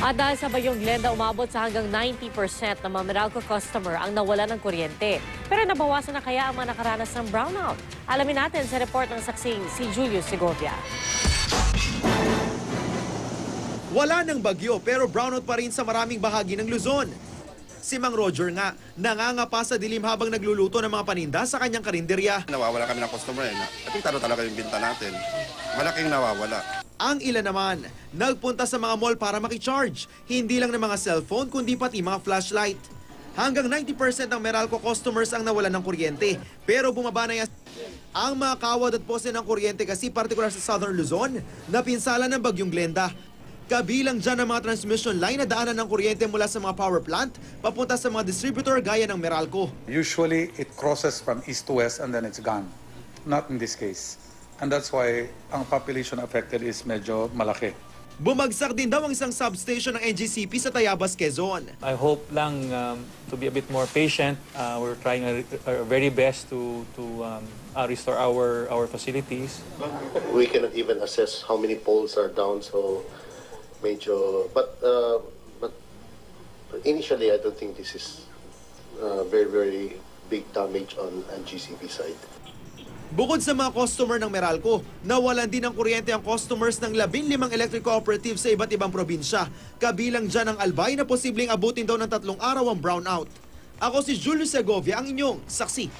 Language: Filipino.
At dahil sa Bagyong Glenda, umabot sa hanggang 90% ng mga Meralco customer ang nawala ng kuryente. Pero nabawasan na kaya ang mga nakaranas ng brownout? Alamin natin sa report ng saksing si Julius Segovia. Wala ng bagyo pero brownout pa rin sa maraming bahagi ng Luzon. Si Mang Roger nga, nangangapa sa dilim habang nagluluto ng mga paninda sa kanyang karinderya. Nawawala kami ng customer. Apektado talaga yung binta natin. Malaking nawawala. Ang ilan naman, nagpunta sa mga mall para makicharge. Hindi lang ng mga cellphone kundi pati mga flashlight. Hanggang 90% ng Meralco customers ang nawalan ng kuryente. Pero bumaba na yan ang mga kawad at pose ng kuryente kasi partikular sa Southern Luzon, napinsala ng Bagyong Glenda. Kabilang dyan ang mga transmission line na daanan ng kuryente mula sa mga power plant papunta sa mga distributor gaya ng Meralco. Usually, it crosses from east to west and then it's gone. Not in this case. And that's why ang population affected is medyo malaki. Bumagsak din daw ang isang substation ng NGCP sa Tayabas, Quezon. I hope lang to be a bit more patient. We're trying our very best to restore our facilities. We cannot even assess how many poles are down, so medyo, but initially I don't think this is very big damage on GCP side. Bukod sa mga customer ng Meralco, nawalan din ng kuryente ang customers ng 15 electric cooperatives sa iba't ibang probinsya. Kabilang dyan ang Albay na posibleng abutin daw ng 3 araw ang brownout. Ako si Julius Segovia, ang inyong saksi.